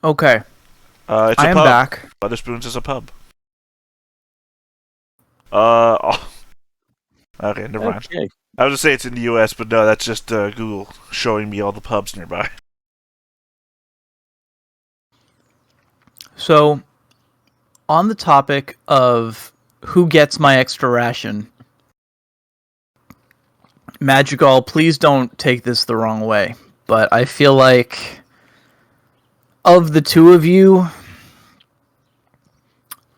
Okay, It's a I am pub. back. Weatherspoons is a pub. Oh, okay, never mind. Okay. I was gonna say it's in the U.S., but no, that's just Google showing me all the pubs nearby. So, on the topic of who gets my extra ration, Madrigal, please don't take this the wrong way, but I feel like of the two of you,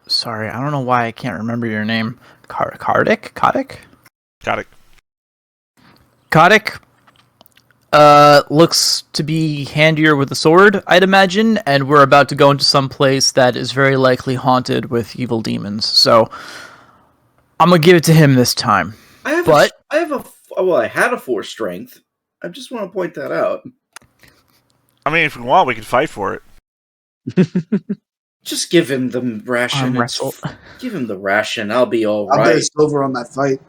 sorry, I don't know why I can't remember your name. Kardik? Got it. Kotick looks to be handier with a sword, I'd imagine, and we're about to go into some place that is very likely haunted with evil demons. So I'm gonna give it to him this time. I have But I had a 4 strength. I just want to point that out. I mean, if we want, we can fight for it. Just give him the ration. Arm wrestle. Give him the ration. I'll be all I'll right. get a silver on that fight.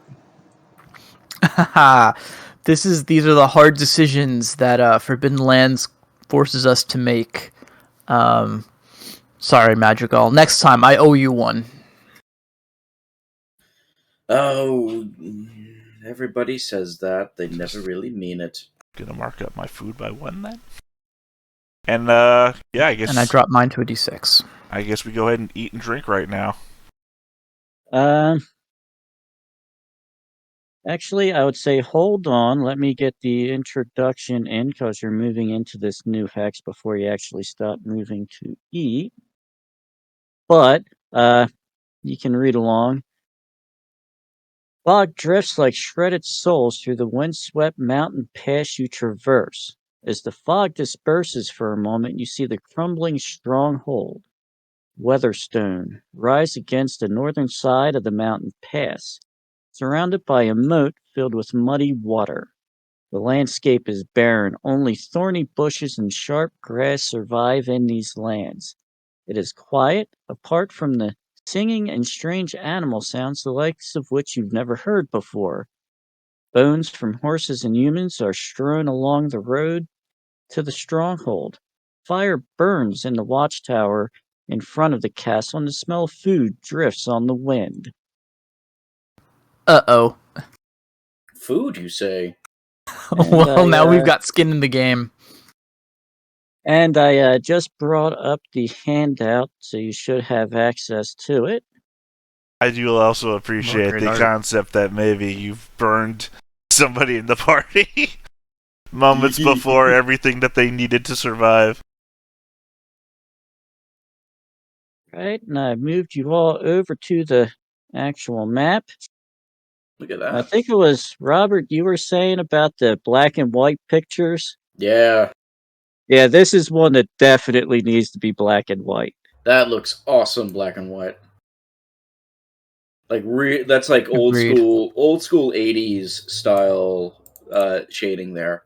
These are the hard decisions that Forbidden Lands forces us to make. Sorry, Madrigal. Next time, I owe you one. Oh, everybody says that. They never really mean it. Gonna mark up my food by 1 then. And yeah, I guess. And I dropped mine to a d6. I guess we go ahead and eat and drink right now. Actually, I would say hold on. Let me get the introduction in because you're moving into this new hex before you actually start moving to eat. But you can read along. Fog drifts like shredded souls through the windswept mountain pass you traverse. As the fog disperses for a moment, you see the crumbling stronghold, Weatherstone, rise against the northern side of the mountain pass, surrounded by a moat filled with muddy water. The landscape is barren, only thorny bushes and sharp grass survive in these lands. It is quiet, apart from the singing and strange animal sounds the likes of which you've never heard before. Bones from horses and humans are strewn along the road to the stronghold. Fire burns in the watchtower in front of the castle, and the smell of food drifts on the wind. Uh-oh. Food, you say? Well, now we've got skin in the game. And I just brought up the handout, so you should have access to it. I do also appreciate the concept that maybe you've burned somebody in the party moments before everything that they needed to survive. Right, and I moved you all over to the actual map. Look at that. I think it was Robert you were saying about the black and white pictures. Yeah, Yeah, this is one that definitely needs to be black and white. that looks awesome, black and white. Like that's like old Agreed. school 80s style shading there,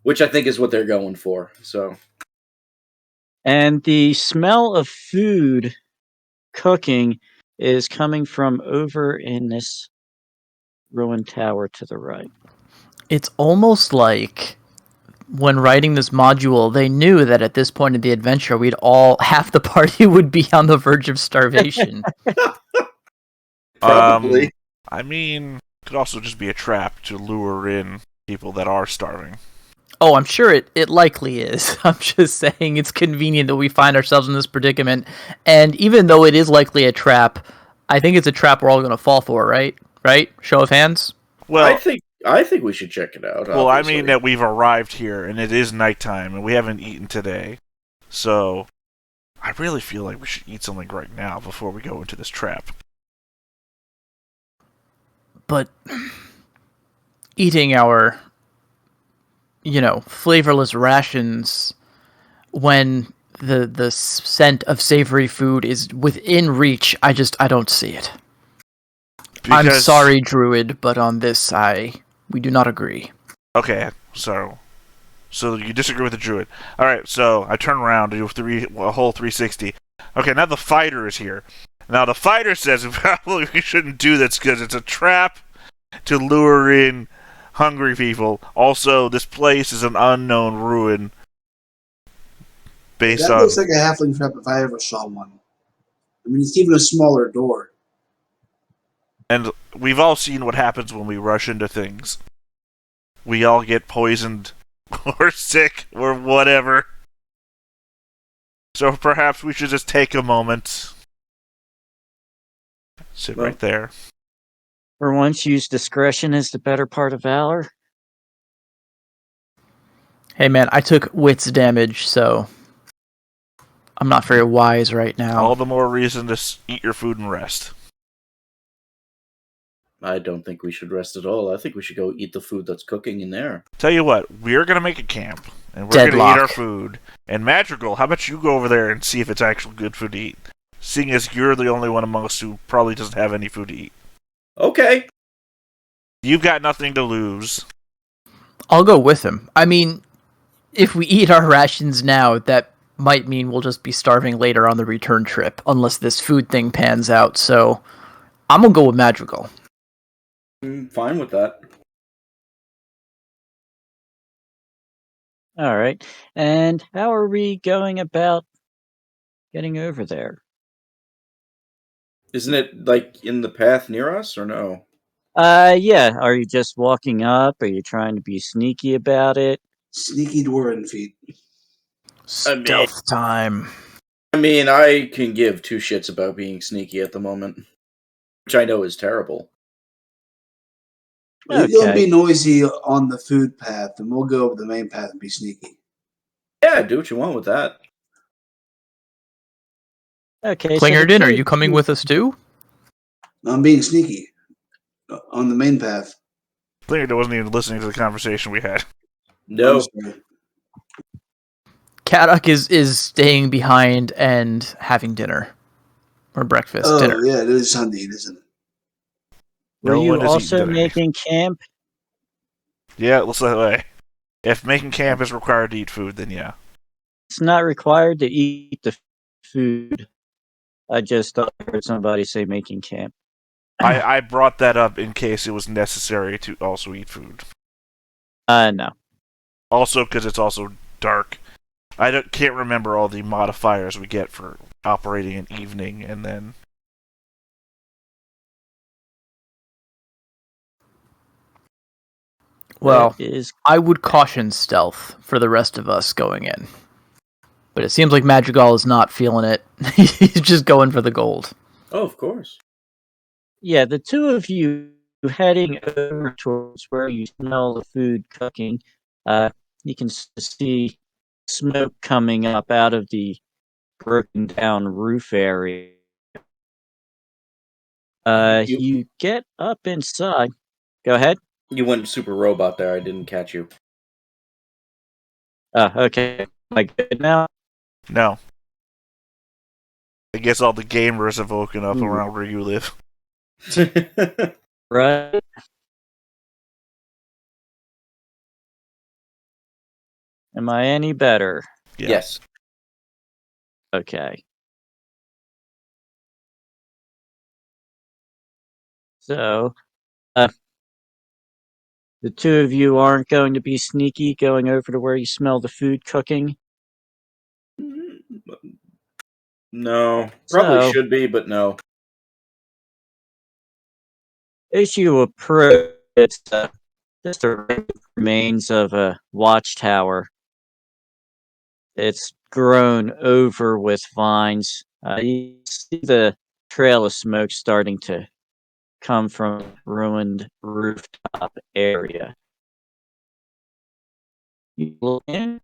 which I think is what they're going for. So, And the smell of food cooking is coming from over in this ruined tower to the right. It's almost like when writing this module, they knew that at this point in the adventure, half the party would be on the verge of starvation. probably. I mean, it could also just be a trap to lure in people that are starving. Oh, I'm sure it likely is. I'm just saying it's convenient that we find ourselves in this predicament. And even though it is likely a trap, I think it's a trap we're all going to fall for, right? Right? Show of hands? Well, I think we should check it out. well, obviously. I mean that we've arrived here and it is nighttime and we haven't eaten today. So, I really feel like we should eat something right now before we go into this trap. But eating our, flavorless rations when the scent of savory food is within reach, I don't see it. I'm sorry, Druid, but on this, we do not agree. Okay, so you disagree with the Druid. Alright, so I turn around to do a whole 360. Okay, now the fighter is here. Now the fighter says probably we shouldn't do this because it's a trap to lure in hungry people. Also, this place is an unknown ruin. based That on. looks like a halfling trap if I ever saw one. I mean, it's even a smaller door. And we've all seen what happens when we rush into things. We all get poisoned, or sick, or whatever. So perhaps we should just take a moment. Sit right there. For once, use discretion as the better part of valor. Hey man, I took wits damage, so I'm not very wise right now. All the more reason to eat your food and rest. I don't think we should rest at all. I think we should go eat the food that's cooking in there. Tell you what, we're gonna make a camp, and we're gonna Deadlock. eat our food. And Madrigal, how about you go over there and see if it's actually good food to eat? Seeing as you're the only one among us who probably doesn't have any food to eat. Okay. You've got nothing to lose. I'll go with him. I mean, if we eat our rations now, that might mean we'll just be starving later on the return trip, unless this food thing pans out, so I'm gonna go with Madrigal. I'm fine with that. All right. And how are we going about getting over there? Isn't it like in the path near us or no? Yeah. Are you just walking up? Are you trying to be sneaky about it? Sneaky dwarven feet. Stealth time. I mean, I can give two shits about being sneaky at the moment, which I know is terrible. You'll Okay. be noisy on the food path, and we'll go over the main path and be sneaky. Yeah, do what you want with that. Okay. Klingerdin, are you coming with us too? I'm being sneaky on the main path. Klingerdin wasn't even listening to the conversation we had. No. I'm sorry. Karak is staying behind and having dinner. Or breakfast, Oh, dinner. yeah, it is Sunday, isn't it? Were No you one is eating also dinner. making camp? Yeah, it looks that way. If making camp is required to eat food, then yeah. It's not required to eat the food. I just thought I heard somebody say making camp. I brought that up in case it was necessary to also eat food. No. Also, because it's also dark. Can't remember all the modifiers we get for operating an evening, and then... Well, is I would caution stealth for the rest of us going in. But it seems like Madrigal is not feeling it. He's just going for the gold. Oh, of course. yeah, the two of you heading over towards where you smell the food cooking. You can see smoke coming up out of the broken down roof area. You get up inside. Go ahead. You went super robot there. I didn't catch you. Okay. Am I good now? No. I guess all the gamers have woken up Ooh. around where you live. Right. Am I any better? Yeah. Yes. Okay. So, the two of you aren't going to be sneaky going over to where you smell the food cooking? No. Probably So- should be, but no. As you approach, it's just the remains of a watchtower. It's grown over with vines. You see the trail of smoke starting to come from a ruined rooftop area. You look in.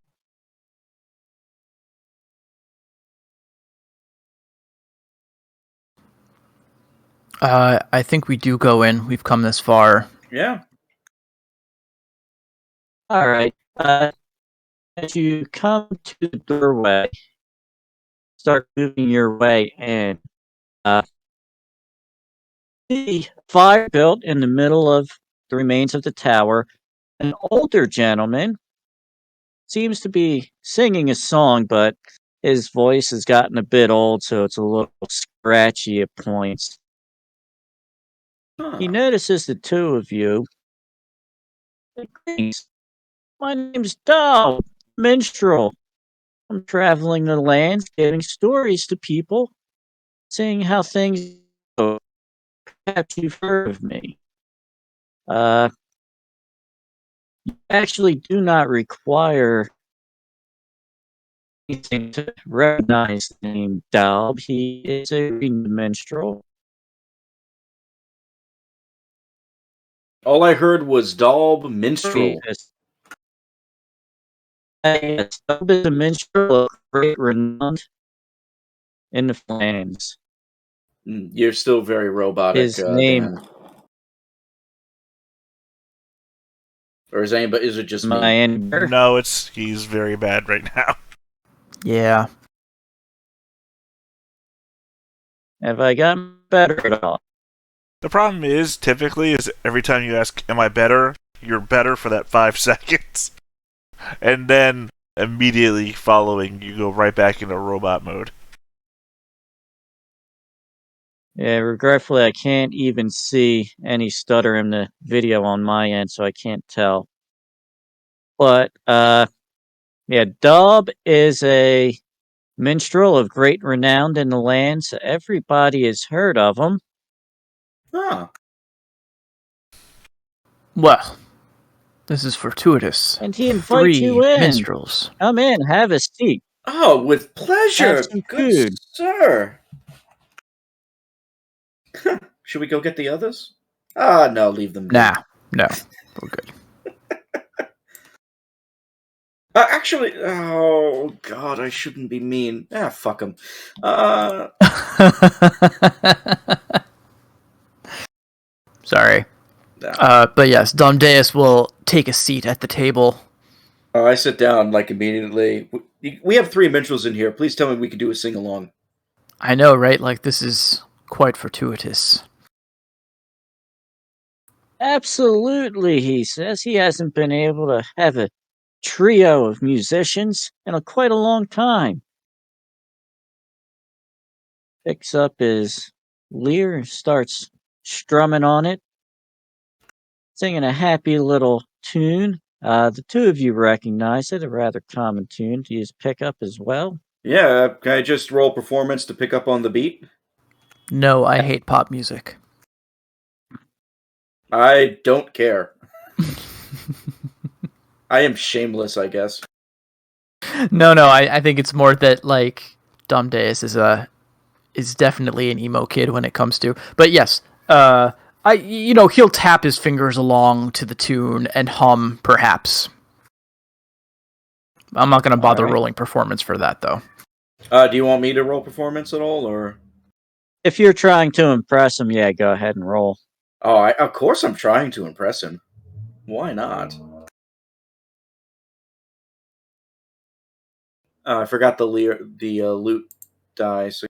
I think we do go in. We've come this far. Yeah. All right. As you come to the doorway, start moving your way in. The fire built in the middle of the remains of the tower. An older gentleman seems to be singing a song, but his voice has gotten a bit old, so it's a little scratchy at points. He notices the two of you. "Greetings. My name's Dow, minstrel. I'm traveling the lands, giving stories to people, seeing how things go. Perhaps you've heard of me. You actually do not require anything to recognize the name Dalb. He is a minstrel. All I heard was Dalb Minstrel. Yes, Dalb is a minstrel of great renown in the lands. You're still very robotic, His name, Dan. Or is it just me? my anger. No, he's very bad right now. Yeah. Have I gotten better at all? The problem is, typically, every time you ask, am I better? You're better for that 5 seconds. And then, immediately following, you go right back into robot mode. Yeah, regretfully, I can't even see any stutter in the video on my end, so I can't tell. But, yeah, Dub is a minstrel of great renown in the land, so everybody has heard of him. Ah. Well, this is fortuitous. And he invites 3 you in. minstrels. Come in, have a seat. Oh, with pleasure. Have some Good food. sir. Should we go get the others? No, leave them. No, we're good. Actually, oh god, I shouldn't be mean. Fuck them. Sorry. But yes, Domdeus will take a seat at the table. I sit down immediately. We have 3 minstrels in here. Please tell me we can do a sing along. I know, right? This is quite fortuitous. Absolutely, he says. He hasn't been able to have a trio of musicians in quite a long time. Picks up his lyre and starts strumming on it, singing a happy little tune. The 2 of you recognize it, a rather common tune to use pickup as well. Yeah, can I just roll performance to pick up on the beat? No, I hate pop music. I don't care. I am shameless, I guess. No, I think it's more that Domdeus is definitely an emo kid when it comes to. But yes, he'll tap his fingers along to the tune and hum, perhaps. I'm not going to bother rolling performance for that, though. Do you want me to roll performance at all, or? If you're trying to impress him, yeah, go ahead and roll. Oh, of course I'm trying to impress him. Why not? I forgot the loot die. So.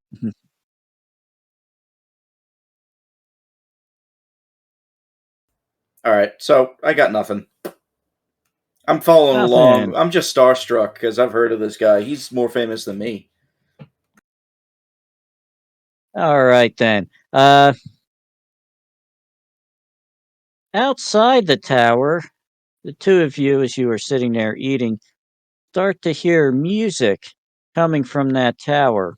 All right, so I got nothing. I'm following along. I'm just starstruck because I've heard of this guy. He's more famous than me. All right, then. Outside the tower, the 2 of you, as you are sitting there eating, start to hear music coming from that tower.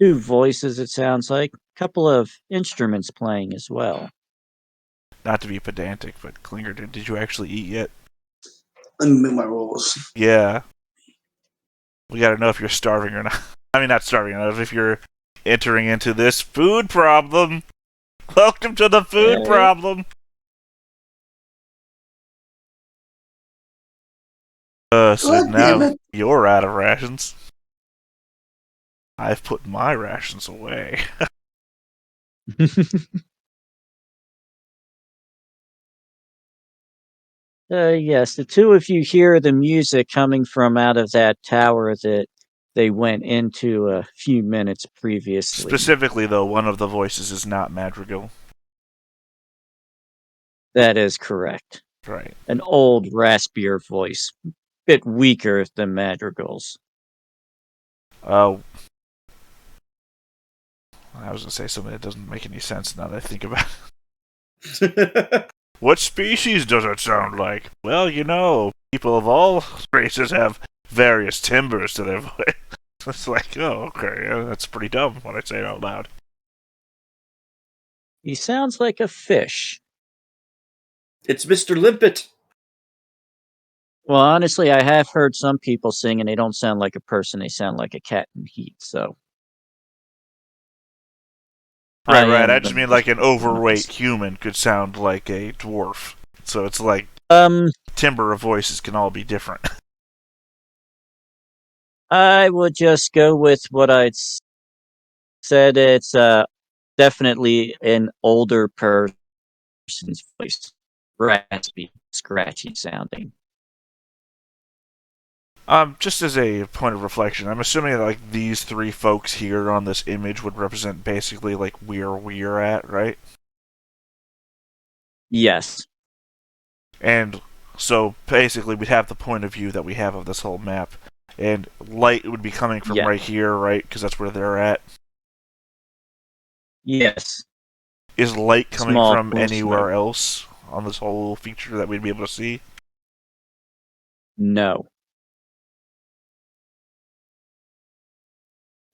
2 voices, it sounds like. A couple of instruments playing as well. Not to be pedantic, but Klinger, did you actually eat yet? Let me make my rolls. Yeah. We gotta know if you're starving or not. I mean, not starving, if you're entering into this food problem. Welcome to the food problem. So now you're out of rations. I've put my rations away. Yes, the 2 of you hear the music coming from out of that tower that they went into a few minutes previously. Specifically, though, one of the voices is not Madrigal. That is correct. Right. An old, raspier voice. A bit weaker than Madrigal's. Oh. I was going to say something that doesn't make any sense now that I think about it. What species does it sound like? Well, people of all races have various timbers to their voice. It's like, oh, okay, yeah, that's pretty dumb when I say it out loud. He sounds like a fish. It's Mr. Limpet. Well, honestly, I have heard some people sing and they don't sound like a person, they sound like a cat in heat, so. Right. am I the just mean most like an overweight nice. human could sound like a dwarf. So it's like timbre of voices can all be different. I would just go with what I'd said. It's definitely an older person's voice. Raspy, scratchy sounding. Just as a point of reflection, I'm assuming that like these three folks here on this image would represent basically like where we're at, right? Yes. And so basically we'd have the point of view that we have of this whole map. And light would be coming from Yeah. right here, right? Because that's where they're at. Yes. Is light coming Small from pool anywhere smoke. else on this whole feature that we'd be able to see? No.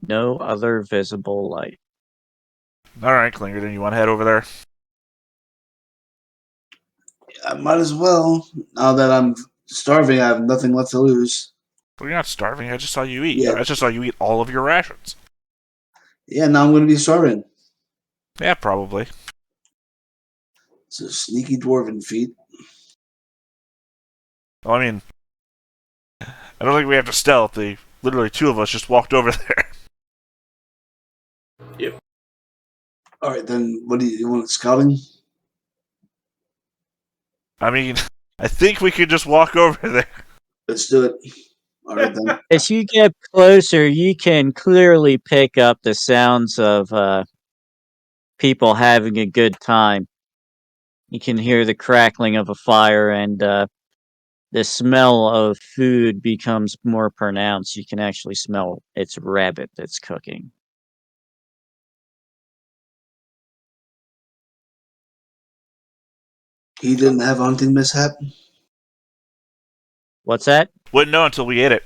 No other visible light. Alright, Klinger, then you want to head over there? I might as well. Now that I'm starving, I have nothing left to lose. Well, you're not starving. I just saw you eat. Yeah. I just saw you eat all of your rations. Yeah, now I'm going to be starving. Yeah, probably. So sneaky dwarven feet. Well, I mean, I don't think we have to stealth. Literally two of us just walked over there. Yep. All right, then what do you want? Scouting? I mean, I think we could just walk over there. Let's do it. All right, then. As you get closer, you can clearly pick up the sounds of people having a good time. You can hear the crackling of a fire, and the smell of food becomes more pronounced. You can actually smell it's rabbit that's cooking. He didn't have a hunting mishap? What's that? Wouldn't know until we ate it.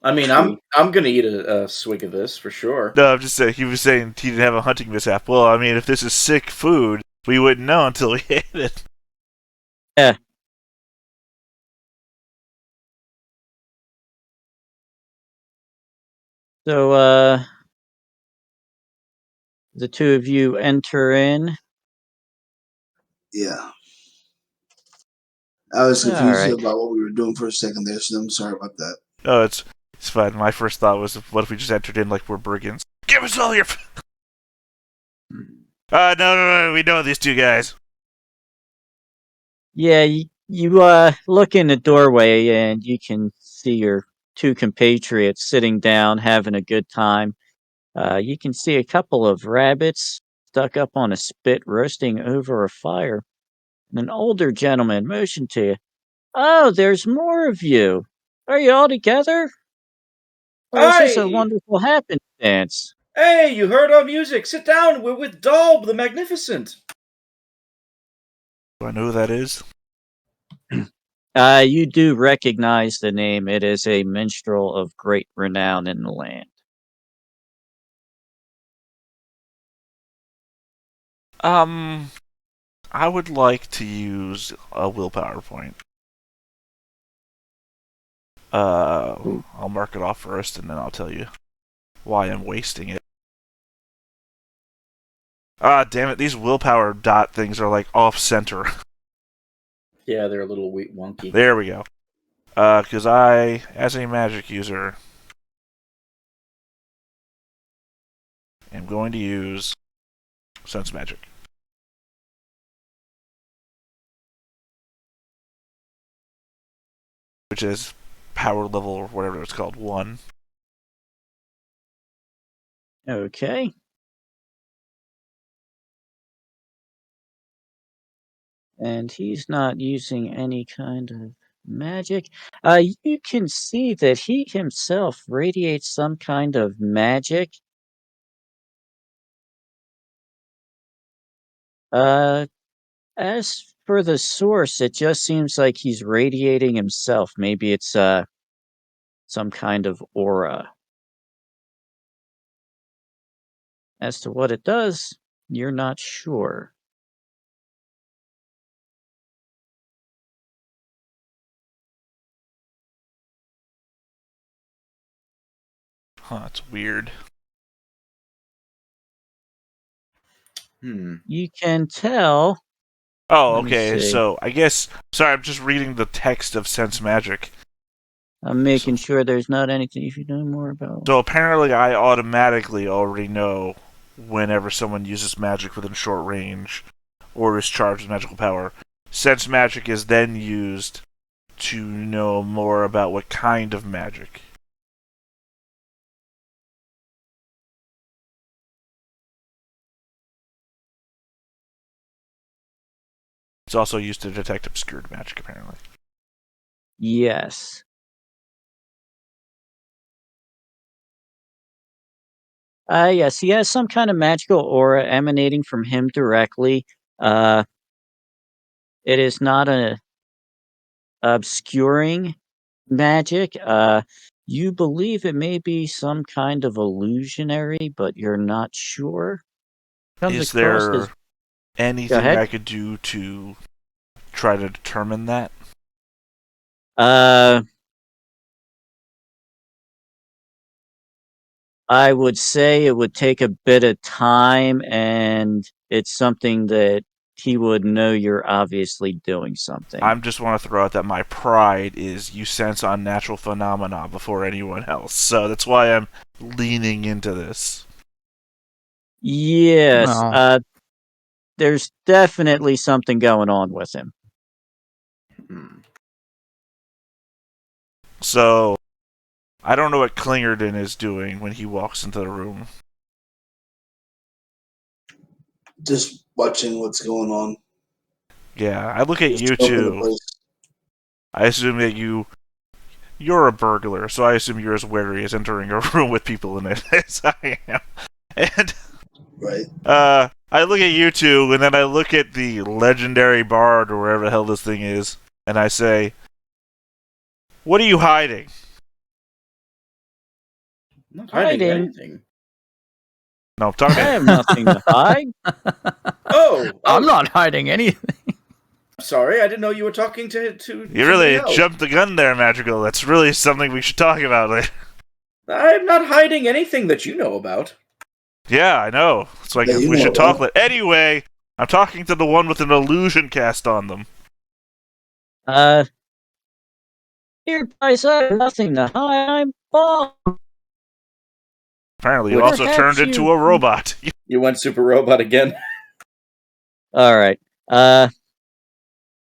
I mean, I'm gonna eat a swig of this for sure. No, I'm just saying, he was saying he didn't have a hunting mishap. Well, I mean, if this is sick food, we wouldn't know until we ate it. Yeah. So, the two of you enter in. Yeah. I was All confused right. about what we were doing for a second there, so I'm sorry about that. No, it's fine. My first thought was, what if we just entered in like we're brigands? Give us all your food! No, we know these two guys. Yeah, you look in the doorway and you can see your two compatriots sitting down having a good time. You can see a couple of rabbits stuck up on a spit roasting over a fire. And an older gentleman motioned to you. Oh, there's more of you. Are you all together? Or is this a Hey, wonderful happenstance? hey! You heard our music. Sit down. We're with Dalb the Magnificent. Do I know who that is? You do recognize the name. It is a minstrel of great renown in the land. I would like to use a willpower point. I'll mark it off first, and then I'll tell you why I'm wasting it. Ah, damn it! These willpower dot things are like off center. Yeah, they're a little wonky. There we go. Because I, as a magic user, am going to use sense magic. Which is power level or whatever it's called, 1. Okay. And he's not using any kind of magic. You can see that he himself radiates some kind of magic. Uh, as for the source, it just seems like he's radiating himself. Maybe it's some kind of aura. As to what it does, you're not sure. Huh, that's weird. You can tell. Oh, Let me okay, see. so I guess... Sorry, I'm just reading the text of Sense Magic. I'm making sure there's not anything you should know more about. So apparently I automatically already know whenever someone uses magic within short range or is charged with magical power. Sense Magic is then used to know more about what kind of magic. It's also used to detect obscured magic, apparently. Yes. Yes, he has some kind of magical aura emanating from him directly. Uh, it is not a obscuring magic. You believe it may be some kind of illusionary, but you're not sure. Comes Is across as. there Go anything ahead. I could do to try to determine that? I would say it would take a bit of time, and it's something that he would know you're obviously doing something. I just want to throw out that my pride is you sense unnatural phenomena before anyone else. So that's why I'm leaning into this. Yes, Well, there's definitely something going on with him. So I don't know what Klingerton is doing when he walks into the room. Just watching what's going on. Yeah, I look at Just you open the too. place. I assume that you're a burglar, so I assume you're as wary as entering a room with people in it as I am. And Right. I look at you two, and then I look at the legendary bard or wherever the hell this thing is, and I say, "What are you hiding?" Not hiding anything. No, I'm talking. I have nothing to hide. I'm not hiding anything. Sorry, I didn't know you were talking to You somebody really else. jumped the gun there, Magical. That's really something we should talk about later. I'm not hiding anything that you know about. Yeah, I know. It's like we should talk later. Anyway, I'm talking to the one with an illusion cast on them. Here, guys, I have nothing to hide. I'm bald. Apparently, you also turned into a robot. You went super robot again. All right.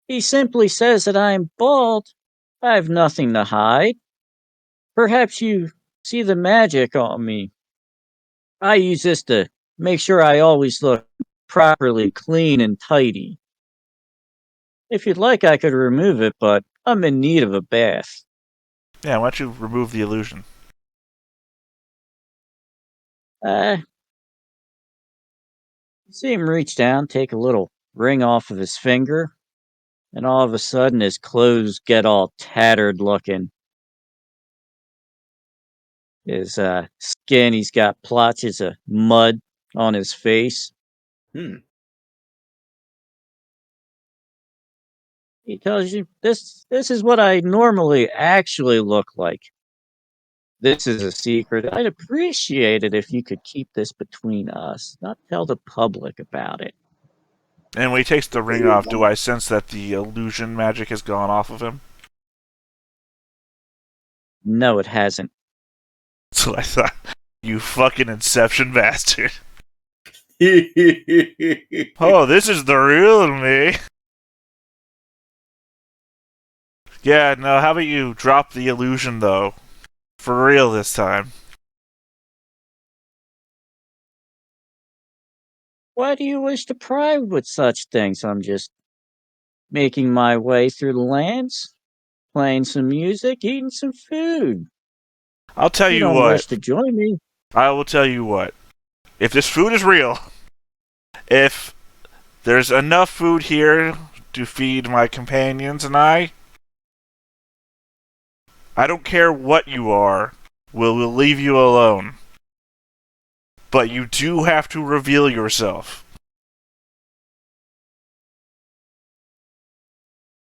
He simply says that I'm bald. I have nothing to hide. Perhaps you see the magic on me. I use this to make sure I always look properly clean and tidy. If you'd like, I could remove it, but I'm in need of a bath. Yeah, why don't you remove the illusion? See him reach down, take a little ring off of his finger, and all of a sudden his clothes get all tattered looking. His skin, he's got blotches of mud on his face. He tells you, this is what I normally actually look like. This is a secret. I'd appreciate it if you could keep this between us, not tell the public about it. And when he takes the ring off, do I sense that the illusion magic has gone off of him? No, it hasn't. So I thought, you fucking Inception bastard. Oh, this is the real me. Yeah, no, how about you drop the illusion, though? For real this time. Why do you wish to pry with such things? I'm just making my way through the lands, playing some music, eating some food. I'll tell You you don't what. wish to join me. I will tell you what. If this food is real, if there's enough food here to feed my companions and I don't care what you are. We'll leave you alone. But you do have to reveal yourself.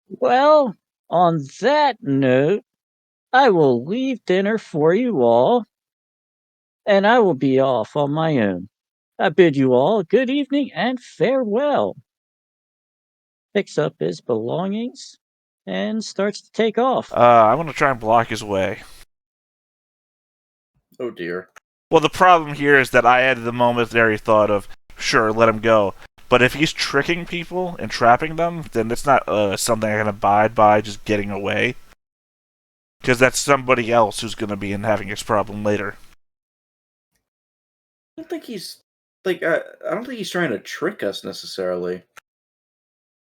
Well, on that note, I will leave dinner for you all, and I will be off on my own. I bid you all good evening and farewell. Picks up his belongings and starts to take off. I'm gonna try and block his way. Oh dear. Well, the problem here is that I had the momentary thought of, sure, let him go. But if he's tricking people and trapping them, then it's not something I can abide by just getting away. Because that's somebody else who's going to be in having this problem later. I don't think he's I don't think he's trying to trick us necessarily.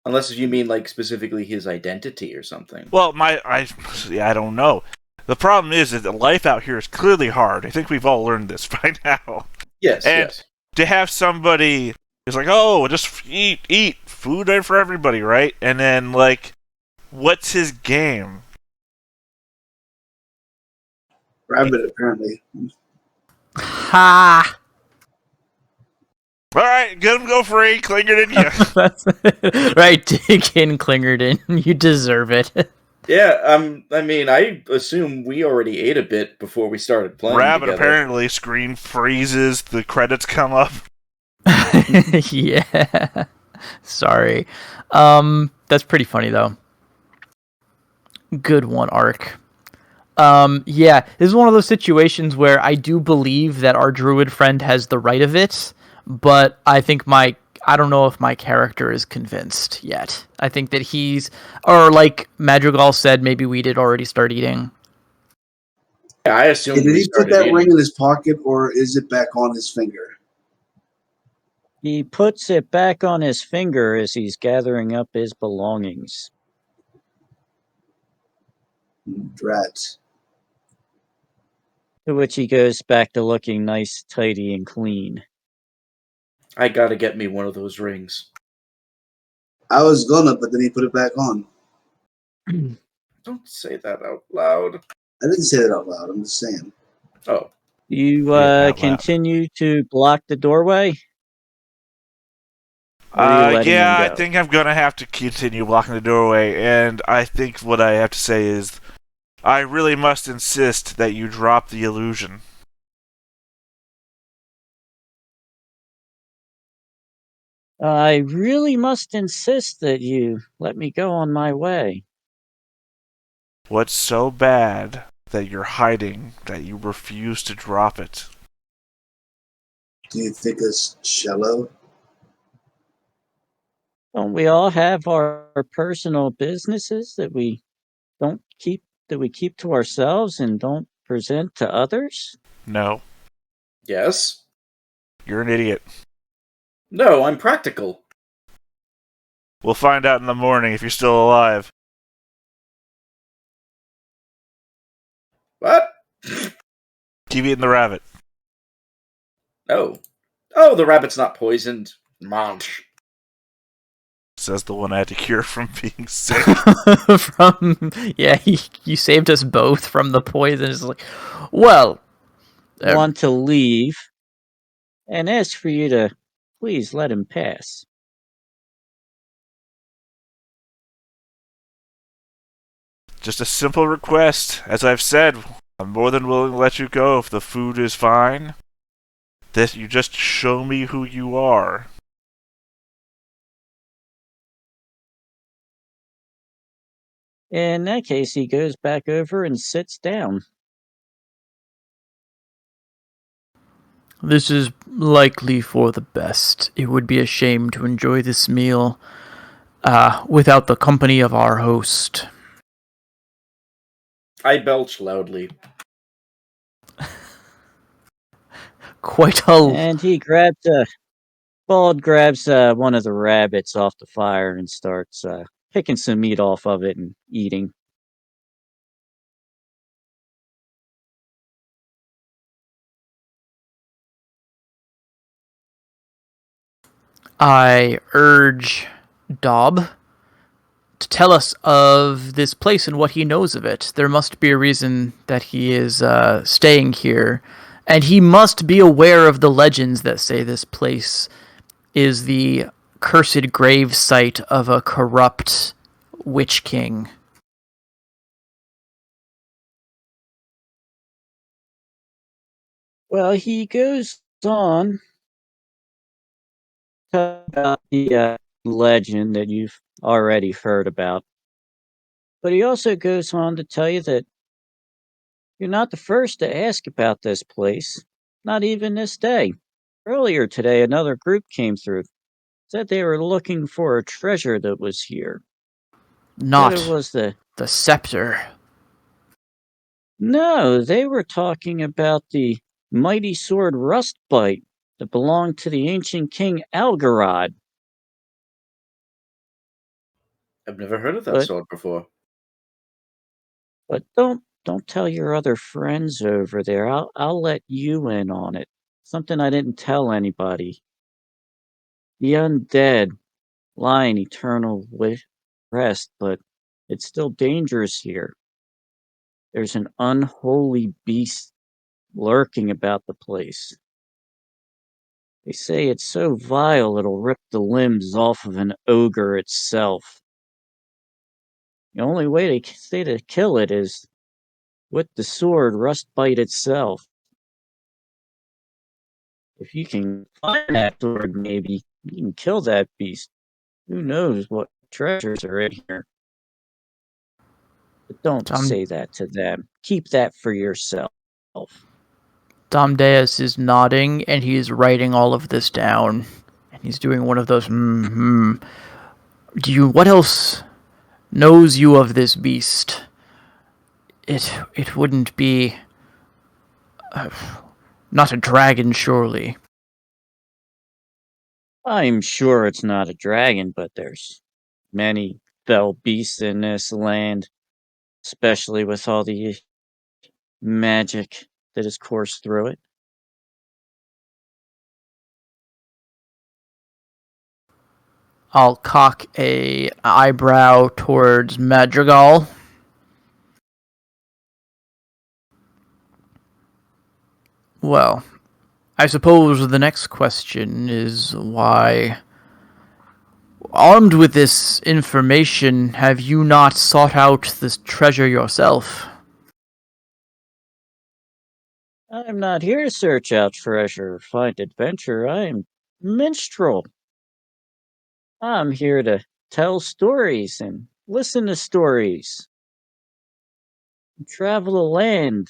Unless if you mean like specifically his identity or something. Well, I don't know. The problem is that life out here is clearly hard. I think we've all learned this by now. Yes, And yes. to have somebody who's like, oh, just eat, food for everybody, right? And then, like, what's his game? Rabbit, apparently. Ha! Alright, get him go free, Clingerton, yeah. That's right, Deacon Clingerton. You deserve it. Yeah, I mean, I assume we already ate a bit before we started playing Rabbit together. apparently, screen freezes, the credits come up. Yeah. Sorry. That's pretty funny though. Good one, Ark. Yeah, this is one of those situations where I do believe that our druid friend has the right of it, but I think I don't know if my character is convinced yet. I think that or like Madrigal said, maybe we did already start eating. Yeah, I assume Did we he put started that eating. ring in his pocket, or is it back on his finger? He puts it back on his finger as he's gathering up his belongings. Drat. To which he goes back to looking nice, tidy, and clean. I gotta get me one of those rings. I was gonna, but then he put it back on. Don't say that out loud. I didn't say that out loud. I'm just saying. Oh. You Yeah, out loud. continue to block the doorway? Or are you letting him Yeah, I go? think I'm gonna have to continue blocking the doorway, and I think what I have to say is, I really must insist that you drop the illusion. I really must insist that you let me go on my way. What's so bad that you're hiding that you refuse to drop it? Do you think it's shallow? Don't we all have our personal businesses that we keep to ourselves and don't present to others? No, Yes? you're an idiot. No, I'm practical. We'll find out in the morning if you're still alive. What? Keep eating the rabbit. Oh. Oh, the rabbit's not poisoned. Munch. Says the one I had to cure from being sick. You saved us both from the poison. It's like, well, Want to leave and ask for you to please let him pass. Just a simple request. As I've said, I'm more than willing to let you go if the food is fine. That you just show me who you are. In that case, he goes back over and sits down. this is likely for the best. It would be a shame to enjoy this meal without the company of our host. I belch loudly. Quite a And he grabs Bald grabs one of the rabbits off the fire and starts picking some meat off of it and eating. I urge Dob to tell us of this place and what he knows of it. There must be a reason that he is staying here, and he must be aware of the legends that say this place is the cursed grave site of a corrupt witch king. Well, he goes on to talk about the legend that you've already heard about. But he also goes on to tell you that you're not the first to ask about this place, not even this day. Earlier today, another group came through, said they were looking for a treasure that was here. Said it Not was the. the scepter. No, they were talking about the mighty sword Rustbite that belonged to the ancient king Algarad. I've never heard of that But sword before. but don't tell your other friends over there. I'll let you in on it. Something I didn't tell anybody. The undead lie in eternal rest, but it's still dangerous here. There's an unholy beast lurking about the place. They say it's so vile it'll rip the limbs off of an ogre itself. The only way they say to kill it is with the sword Rustbite itself. If you can find that sword, maybe you can kill that beast. Who knows what treasures are in here? But don't Dom, say that to them. Keep that for yourself. Domdeus is nodding, and he is writing all of this down. And he's doing one of those, what else knows you of this beast? It wouldn't be, not a dragon, surely. I'm sure it's not a dragon, but there's many fell beasts in this land, especially with all the magic that has coursed through it. I'll cock a eyebrow towards Madrigal. Well, I suppose the next question is why, armed with this information, have you not sought out this treasure yourself? I'm not here to search out treasure or find adventure. I'm minstrel. I'm here to tell stories and listen to stories. Travel the land.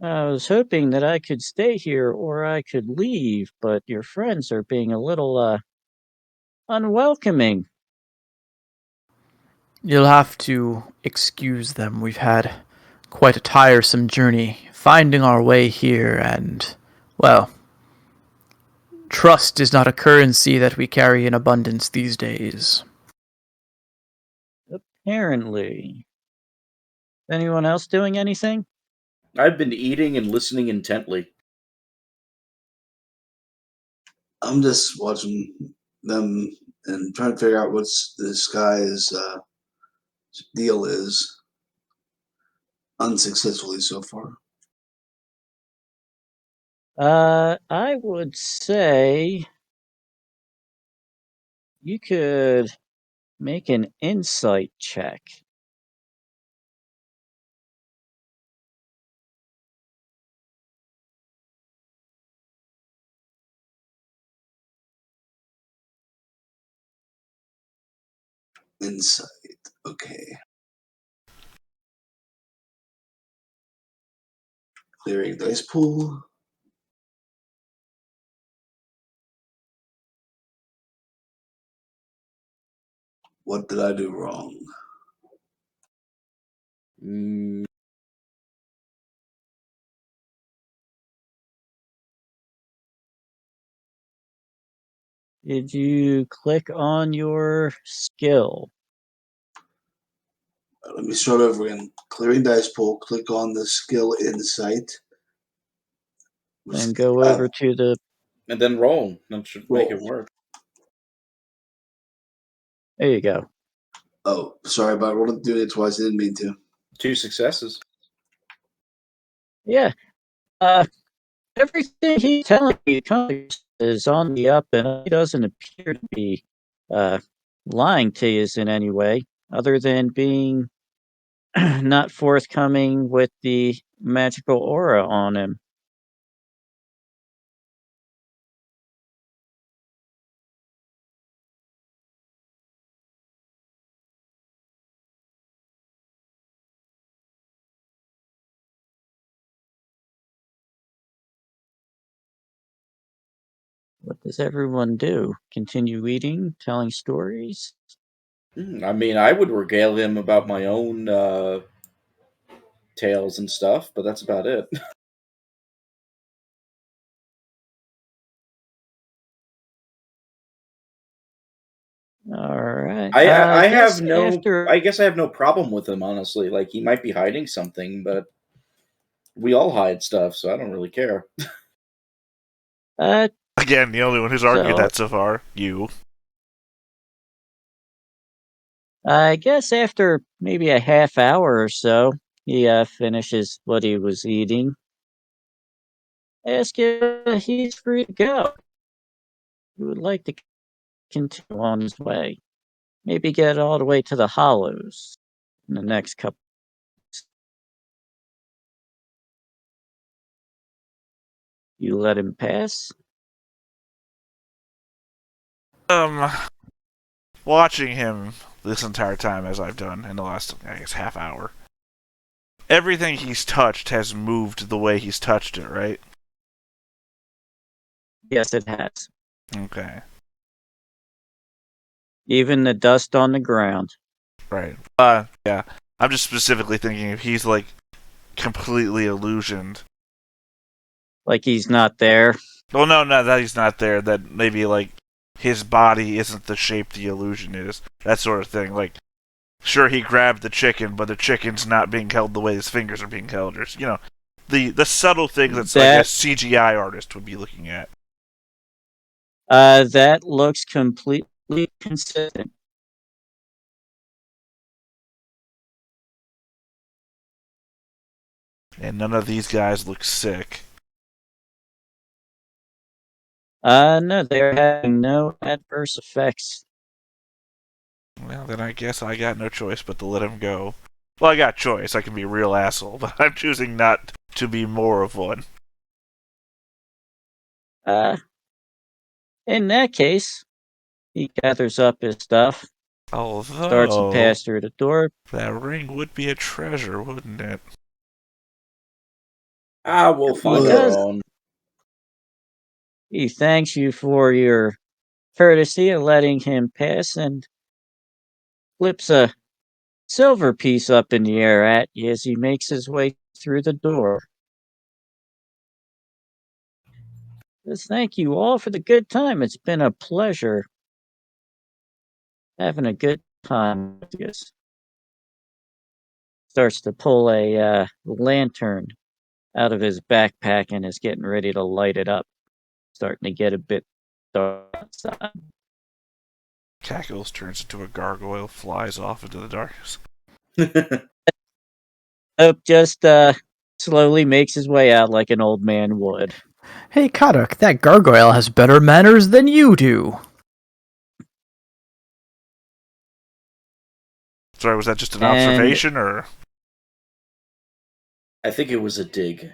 I was hoping that I could stay here or I could leave, but your friends are being a little unwelcoming. You'll have to excuse them. We've had quite a tiresome journey finding our way here, and, well, trust is not a currency that we carry in abundance these days. Apparently. Anyone else doing anything? I've been eating and listening intently. I'm just watching them and trying to figure out what this guy's deal is. Unsuccessfully so far. I would say you could make an insight check. Insight. Okay. Clearing dice pool. What did I do wrong? Mm, Did you click on your skill? Let me start over again. Clearing dice pool. Click on the skill insight. Then go over to the. and then roll. That should make it Roll. work. There you go. Oh, sorry about doing it twice. I didn't mean to. 2 successes. Yeah. Everything he's telling you is on the up, and he doesn't appear to be lying to you in any way, other than being not forthcoming with the magical aura on him. What does everyone do? Continue eating, telling stories? I mean, I would regale him about my own tales and stuff, but that's about it. All right. I Guess have no. after I guess I have no problem with him, honestly. Like he might be hiding something, but we all hide stuff, so I don't really care. Again, the only one who's argued So- that so far, you. I guess after maybe a half hour or so, he finishes what he was eating. Ask if he's free to go. He would like to continue on his way. Maybe get all the way to the Hollows in the next couple. You let him pass? Watching him this entire time, as I've done in the last, I guess, half hour, everything he's touched has moved the way he's touched it, right? Yes, it has. Okay. Even the dust on the ground. Right. Yeah. I'm just specifically thinking if he's, like, completely illusioned. Like he's not there. Well, no, that he's not there. That maybe, like, his body isn't the shape the illusion is. That sort of thing. Like, sure, he grabbed the chicken, but the chicken's not being held the way his fingers are being held. Or, you know, the subtle things that's like a CGI artist would be looking at. That looks completely consistent. And none of these guys look sick. No, they're having no adverse effects. Well, then I guess I got no choice but to let him go. Well, I got choice. I can be a real asshole, but I'm choosing not to be more of one. In that case, he gathers up his stuff, starts to Although, pass through the door. that ring would be a treasure, wouldn't it? We'll find He our does. own. He thanks you for your courtesy of letting him pass and flips a silver piece up in the air at you as he makes his way through the door. Says, thank you all for the good time. It's been a pleasure having a good time with this. Starts to pull a lantern out of his backpack and is getting ready to light it up. Starting to get a bit dark outside. Cackles, turns into a gargoyle, flies off into the darkness. Nope, just slowly makes his way out like an old man would. Hey, Kaduk, that gargoyle has better manners than you do. Sorry, was that just an observation, or? I think it was a dig.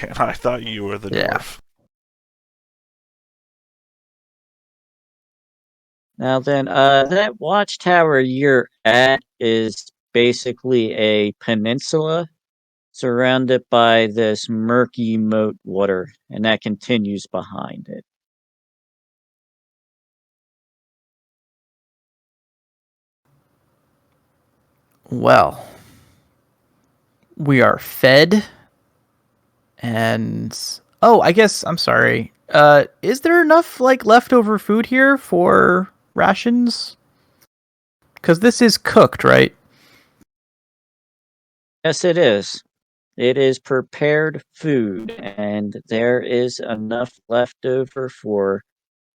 And I thought you were the dwarf. Now then, that watchtower you're at is basically a peninsula surrounded by this murky moat water, and that continues behind it. Well, we are fed, and I guess I'm sorry. Is there enough like leftover food here for rations? Because this is cooked, right? Yes, it is. It is prepared food, and there is enough left over for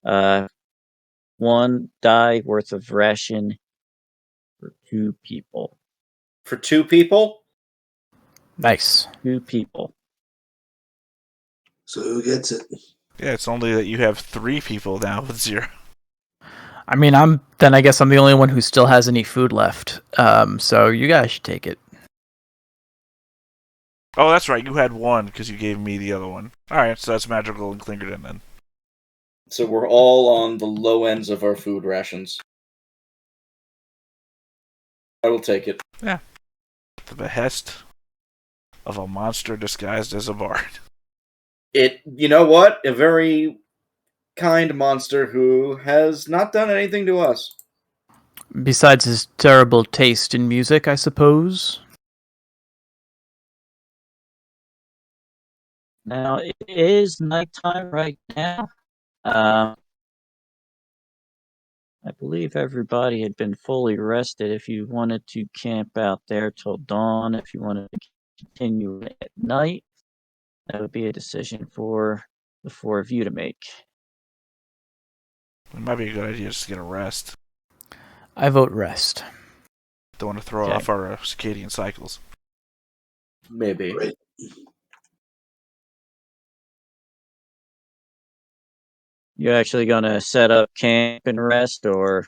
1 die worth of ration for 2 people. For 2 people? Nice. 2 people. So who gets it? Yeah, it's only that you have 3 people now with 0. I mean, I guess I'm the only one who still has any food left. So you guys should take it. Oh, that's right. You had 1 because you gave me the other one. All right, so that's Magical and Klingerton then. So we're all on the low ends of our food rations. I will take it. Yeah. The behest of a monster disguised as a bard. You know what? A very kind monster who has not done anything to us. Besides his terrible taste in music, I suppose. Now, it is nighttime right now. I believe everybody had been fully rested. If you wanted to camp out there till dawn, if you wanted to continue at night, that would be a decision for the 4 of you to make. It might be a good idea just to get a rest. I vote rest. Don't want to throw Okay. off our circadian cycles. Maybe. Right. You actually gonna set up camp and rest, or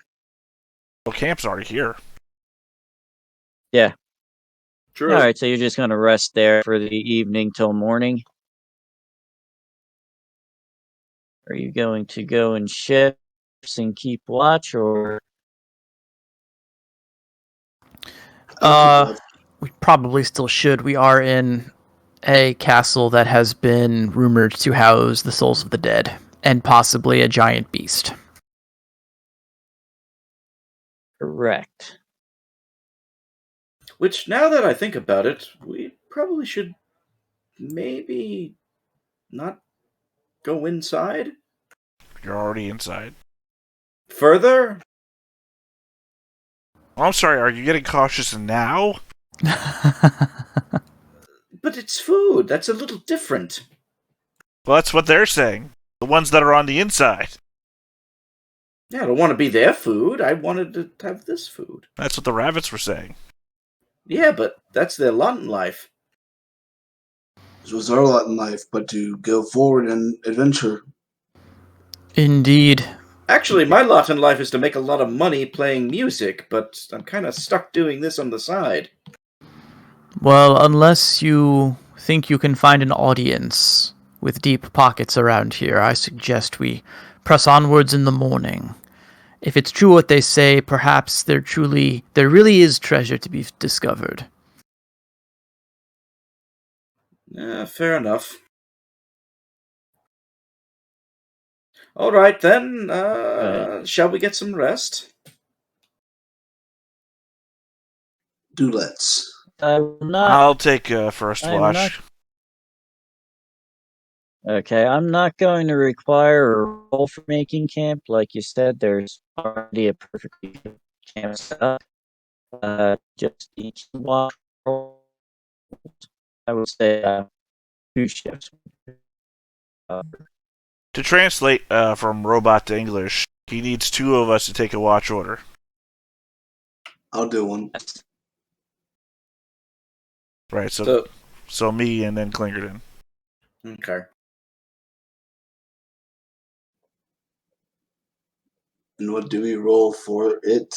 Well, camp's already here. yeah? True. All right, so you're just gonna rest there for the evening till morning. Are you going to go in shifts and keep watch, or We probably still should. We are in a castle that has been rumored to house the souls of the dead and possibly a giant beast. correct? Which, now that I think about it, we probably should maybe not go inside? You're already inside. Further? Oh, I'm sorry, are you getting cautious now? But it's food. That's a little different. Well, that's what they're saying. The ones that are on the inside. Yeah, I don't want to be their food. I wanted to have this food. That's what the rabbits were saying. Yeah, but that's their lot in life. This was our lot in life, but to go forward and adventure. Indeed. Actually, my lot in life is to make a lot of money playing music, but I'm kind of stuck doing this on the side. Well, unless you think you can find an audience with deep pockets around here, I suggest we press onwards in the morning. If it's true what they say, perhaps there really is treasure to be discovered. Fair enough. All right, then. Shall we get some rest? Do let's. I will not. I'll take first I'm watch. not- Okay, I'm not going to require a roll for making camp. Like you said, there's already a perfectly good camp set up. Just each watch roll. I would say 2 shifts. To translate from robot to English, he needs 2 of us to take a watch order. I'll do one. Right, so me and then Klingerton. Okay. And what do we roll for it?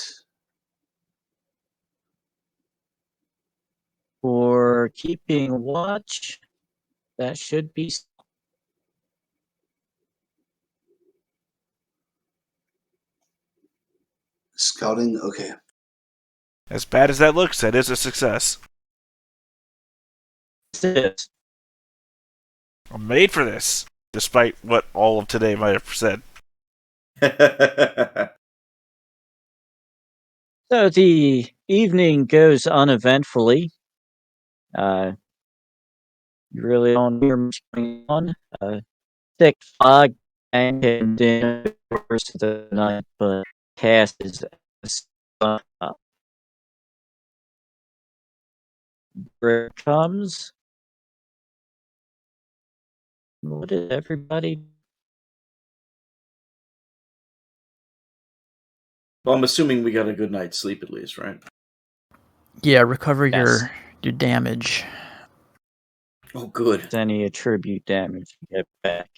For keeping watch, that should be. Scouting? Okay. As bad as that looks, that is a success. This. I'm made for this, despite what all of today might have said. So the evening goes uneventfully. You really don't hear much going on. Thick fog and in the course of the night, but passes up. Where it comes. What is everybody Well, I'm assuming we got a good night's sleep at least, right? Yeah, recover Yes. your damage. Oh, good. Any attribute damage you get back.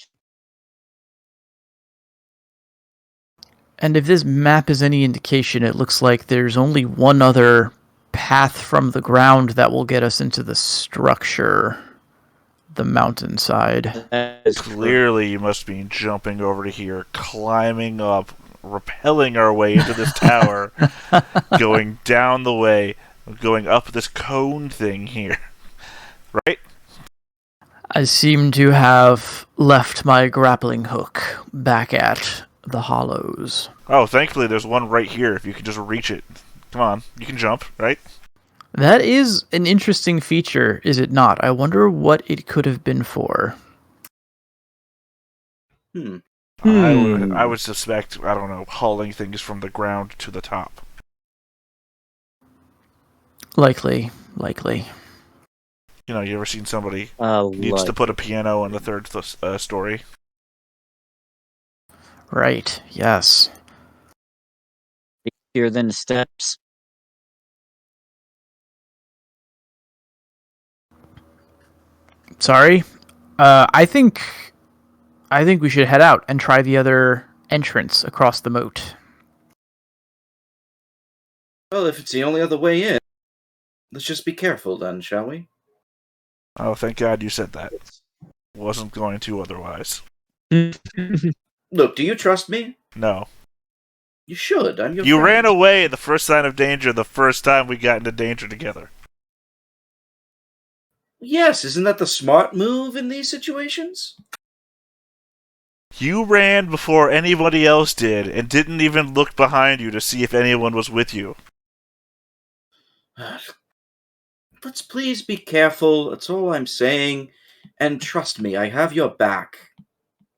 And if this map is any indication, it looks like there's only one other path from the ground that will get us into the structure, the mountainside. That is Clearly, you must be jumping over to here, climbing up, rappelling our way into this tower, going down the way, going up this cone thing here. Right? I seem to have left my grappling hook back at the hollows. Oh, thankfully there's one right here if you can just reach it. Come on, you can jump, right? That is an interesting feature, is it not? I wonder what it could have been for. I would suspect, I don't know, hauling things from the ground to the top. Likely. You know, you ever seen somebody needs to put a piano on the third story? Right, yes. easier than the steps. Sorry. I think we should head out and try the other entrance across the moat. Well, if it's the only other way in, let's just be careful then, shall we? Oh, thank God you said that. Wasn't going to otherwise. Look, do you trust me? No. You should. I'm your You friend. ran away at the first sign of danger the first time we got into danger together. Yes, isn't that the smart move in these situations? You ran before anybody else did and didn't even look behind you to see if anyone was with you. Let's please be careful. That's all I'm saying. And trust me, I have your back,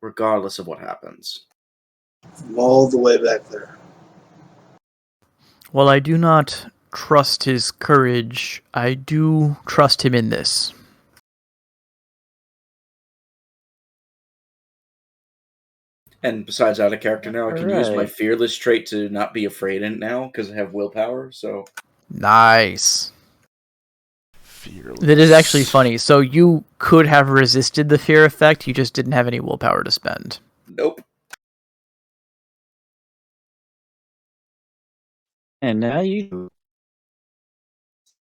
regardless of what happens. From all the way back there. While I do not trust his courage, I do trust him in this. And besides, out of character now, I can use my Alright. fearless trait to not be afraid in it now because I have willpower. So Nice. Fearless. That is actually funny. So you could have resisted the fear effect, you just didn't have any willpower to spend. nope. And now you.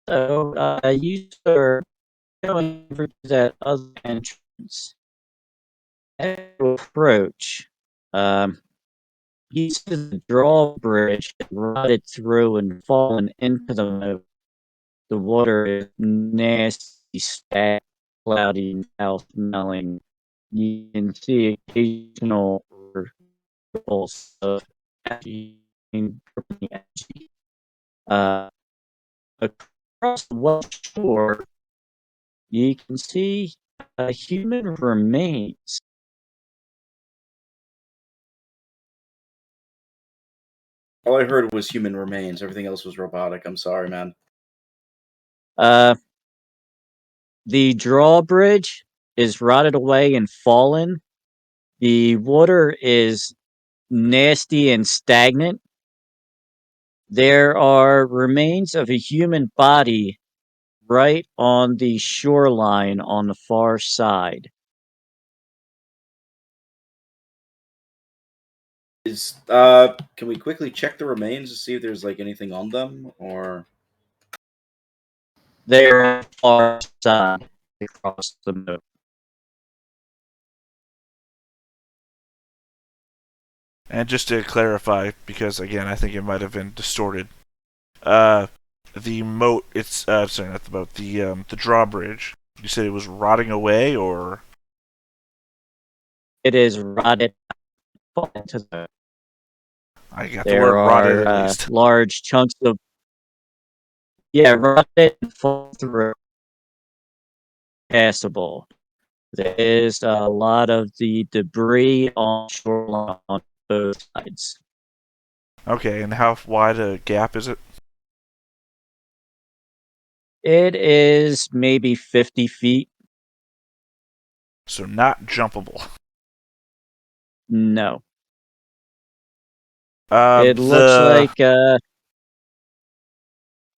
So you are going over to that other entrance. As you approach, you see the drawbridge rotted through and fallen into the moat. The water is nasty, stagnant, cloudy, and foul-smelling. You can see occasional ripples of algae and dripping algae. Across the west shore, you can see human remains. All I heard was human remains. Everything else was robotic. I'm sorry, man. The drawbridge is rotted away and fallen. The water is nasty and stagnant. There are remains of a human body right on the shoreline on the far side. Can we quickly check the remains to see if there's like anything on them or They're on the far side across the moat. And just to clarify, because again, I think it might have been distorted. The moat, it's sorry, not the moat, the drawbridge. You said it was rotting away, or It is rotted into the. I got the There word rotted are at least. large chunks of rotted and fall through passable. There is a lot of the debris on shoreline on both sides. Okay, and how wide a gap is it? It is maybe 50 feet. So not jumpable. No. It looks like.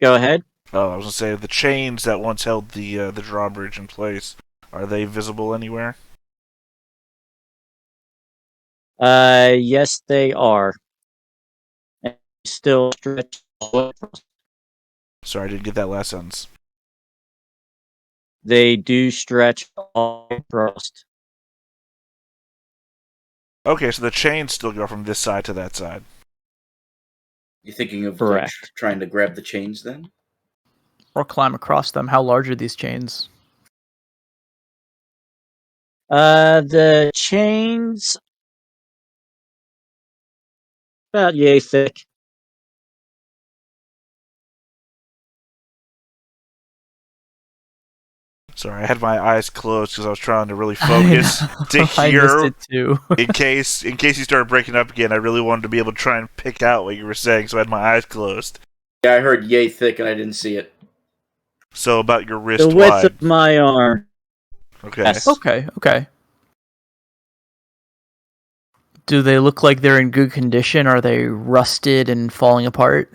Go ahead. Oh, I was gonna say the chains that once held the drawbridge in place. Are they visible anywhere? Yes, they are. And still stretch. Sorry, I didn't get that last sentence. They do stretch all across. Okay, so the chains still go from this side to that side. You thinking of Correct. trying to grab the chains then? Or climb across them. How large are these chains? The chains about yay thick. Sorry, I had my eyes closed because I was trying to really focus to I missed hear it too. in case you started breaking up again. I really wanted to be able to try and pick out what you were saying, so I had my eyes closed. Yeah, I heard yay thick and I didn't see it. So about your The wrist width wide. of my arm. Okay. Yes. Okay. Do they look like they're in good condition? Are they rusted and falling apart?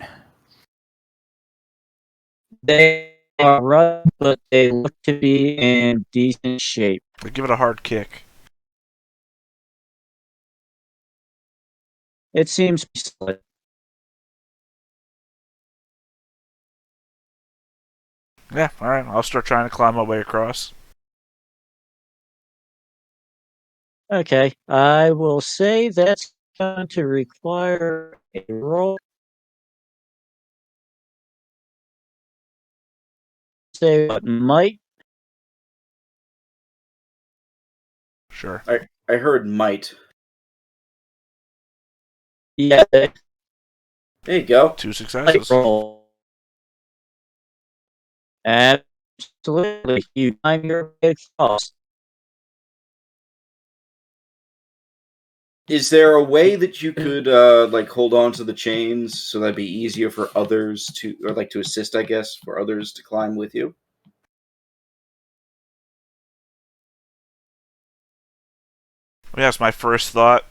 They are rough, but they look to be in decent shape. Give it a hard kick. It seems solid. Yeah, alright. I'll start trying to climb my way across. Okay, I will say that's going to require a roll. Say what might. Sure. I heard might. Yeah, There you go. 2 might successes. roll. Absolutely, you climb your way across. Is there a way that you could like hold on to the chains so that'd be easier for others to, or like to assist, I guess, for others to climb with you? Yes, my first thought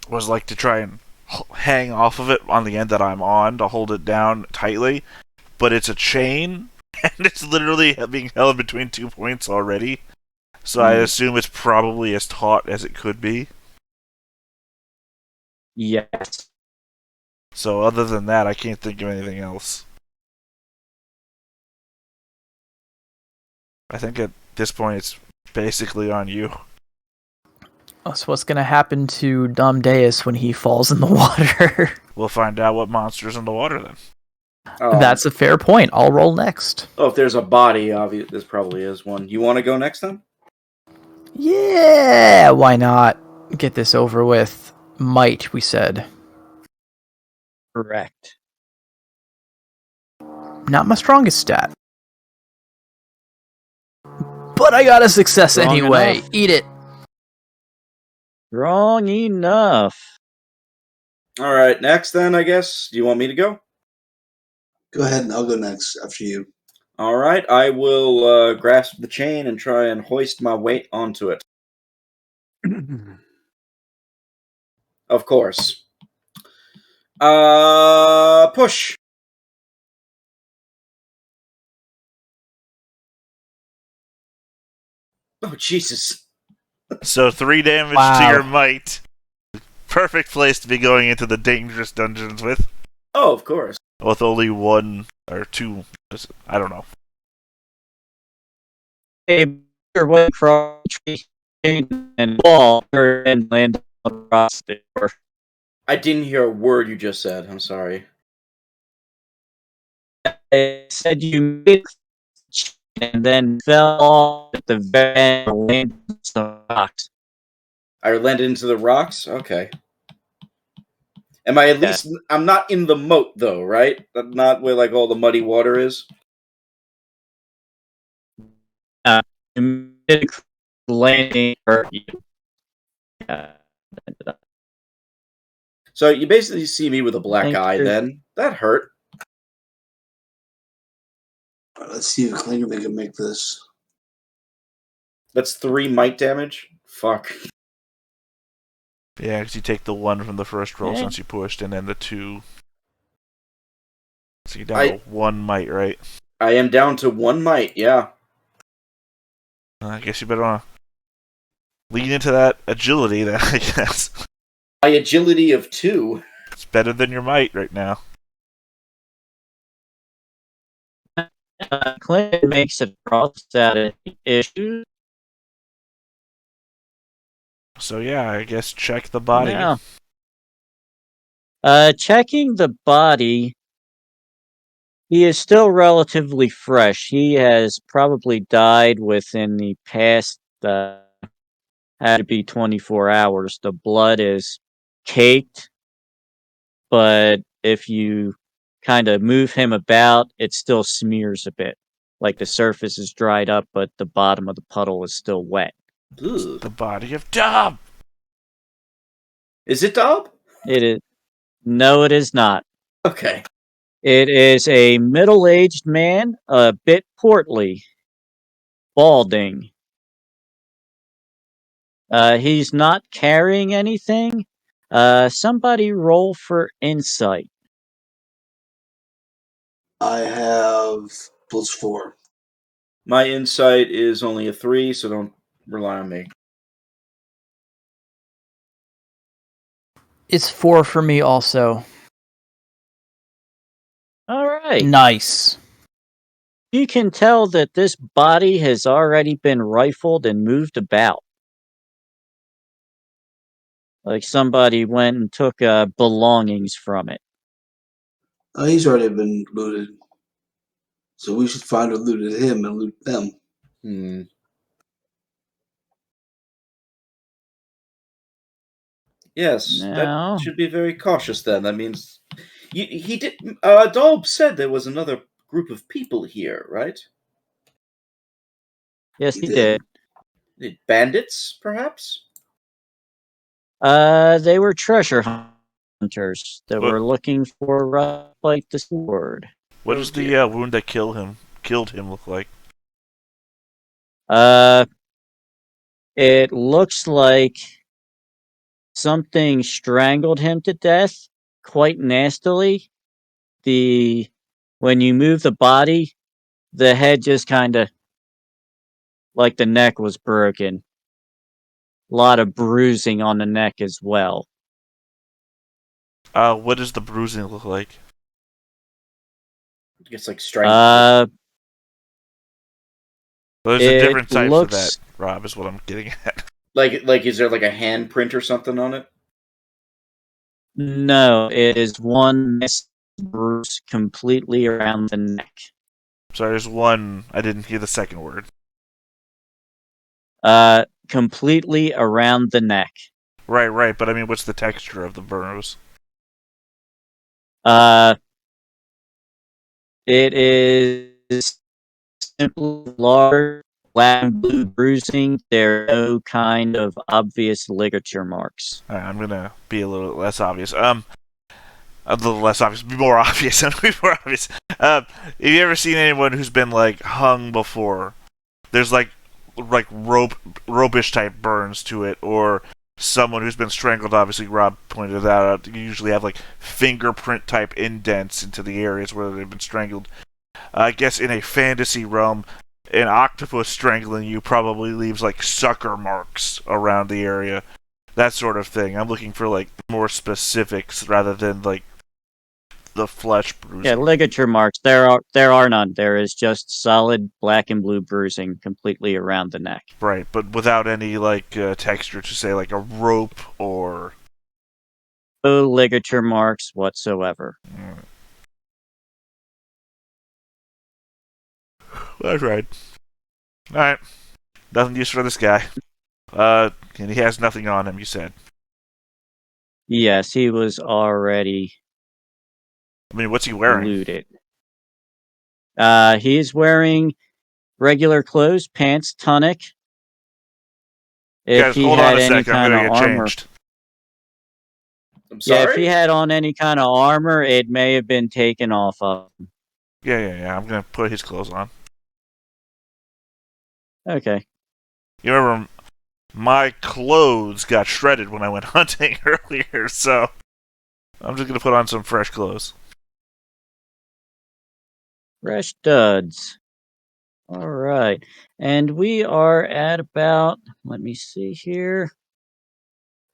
was like to try and hang off of it on the end that I'm on to hold it down tightly, but it's a chain and it's literally being held between 2 points already. So I assume it's probably as taut as it could be. Yes. So other than that, I can't think of anything else. I think at this point it's basically on you. So what's gonna happen to Domdeus when he falls in the water? We'll find out what monster's in the water then. That's a fair point. I'll roll next. Oh, if there's a body, obviously, this probably is one. You want to go next then? Yeah, why not? Get this over with. Might, we said. Correct. Not my strongest stat. But I got a success Strong anyway. enough. Eat it. Wrong enough. All right, next then, I guess. Do you want me to go? Go ahead, and I'll go next after you. All right, I will grasp the chain and try and hoist my weight onto it. Of course. Push. Oh, Jesus. So 3 damage to your might. Perfect place to be going into the dangerous dungeons with. Oh, of course. With only 1 or 2. I don't know. A bigger way across the tree and wall and land across the door. I didn't hear a word you just said. I'm sorry. I said you made and then fell off at the very end and landed on some rocks. I landed into the rocks? Okay. Am I at least... I'm not in the moat, though, right? Not where, like, all the muddy water is? Landing hurt you. So you basically see me with a black eye, then. That hurt. Let's see if Klinger can make this. That's 3 might damage? Fuck. Yeah, because you take the 1 from the first roll Yeah. since you pushed, and then the 2. So you're down to 1 might, right? I am down to 1 might, yeah. I guess you better lean into that agility then, I guess. My agility of 2. It's better than your might right now. Clinton makes it across that issue. So yeah, I guess check the body. Yeah. Checking the body, he is still relatively fresh. He has probably died within the past, had to be 24 hours. The blood is caked, but if you kind of move him about, it still smears a bit. Like the surface is dried up, but the bottom of the puddle is still wet. Ugh. The body of Dub! Is it Dob? It is. No, it is not. Okay. It is a middle-aged man, a bit portly, balding. He's not carrying anything. Somebody roll for insight. I have +4. My insight is only a 3, so don't rely on me. It's 4 for me also. All right. Nice. You can tell that this body has already been rifled and moved about. Like somebody went and took belongings from it. He's already been looted. So we should find who looted him and loot them. Yes, No. that should be very cautious then. That means he did. Dolb said there was another group of people here, right? Yes, He he did. did. Bandits, perhaps? They were treasure hunters that What? were looking for like the sword. What Oh does dear. the wound that killed him look like? It looks like something strangled him to death quite nastily. When you move the body, the head just kind of like the neck was broken. A lot of bruising on the neck as well. What does the bruising look like? It's like strangulation. There's a It different types of that, looks Rob, is what I'm getting at. Like, is there like a handprint or something on it? no, it is one bruise completely around the neck. Sorry, there's one. I didn't hear the second word. Completely around the neck. Right. But I mean, what's the texture of the burns? It is simply large black and blue bruising. There are no kind of obvious ligature marks. Alright, I'm gonna be a little less obvious. A little less obvious. Be more obvious. Be more obvious. Have you ever seen anyone who's been like hung before? There's like ropish type burns to it, or someone who's been strangled. Obviously, Rob pointed that out. You usually have like fingerprint type indents into the areas where they've been strangled. I guess in a fantasy realm, an octopus strangling you probably leaves like sucker marks around the area. That sort of thing. I'm looking for like more specifics rather than like the flesh bruising. Yeah, ligature marks. There are none. There is just solid black and blue bruising completely around the neck. Right, but without any like texture to say like a rope or No ligature marks whatsoever. That's right. Alright. Nothing use for this guy. And he has nothing on him, you said. Yes, he was already I mean, what's he wearing? looted. He's wearing regular clothes, pants, tunic. If Guys, he hold on had a any second. I'm kind gonna of get armor, changed. I'm yeah, if sorry? he had on any kind of armor, it may have been taken off of him. Yeah. I'm gonna put his clothes on. Okay. You remember My clothes got shredded when I went hunting earlier, so I'm just going to put on some fresh clothes. Fresh duds. All right. And we are at about, let me see here,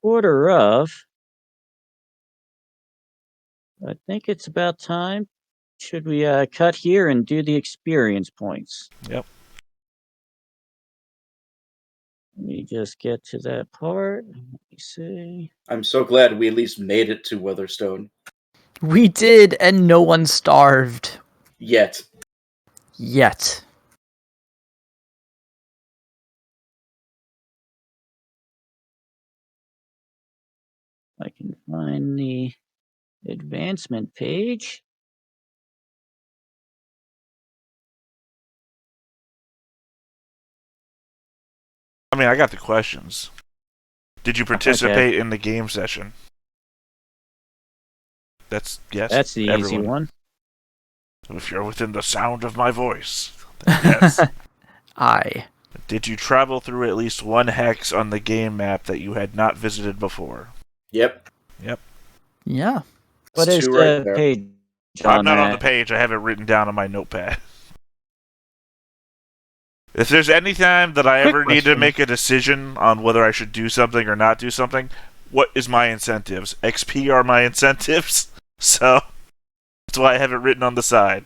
quarter of. I think it's about time. Should we cut here and do the experience points? Yep. Let me just get to that part. Let me see. I'm so glad we at least made it to Weatherstone. We did, and no one starved. Yet. Yet. I can find the advancement page. I mean, I got the questions. Did you participate in the game session? That's yes. That's the everyone. easy one. If you're within the sound of my voice, then yes. Aye. Did you travel through at least one hex on the game map that you had not visited before? Yep. Yeah. What It's is two the right there. page? I'm not on the that? page. I have it written down on my notepad. If there's any time that I Quick ever need to question. make a decision on whether I should do something or not do something, what is my incentives? XP are my incentives, so that's why I have it written on the side.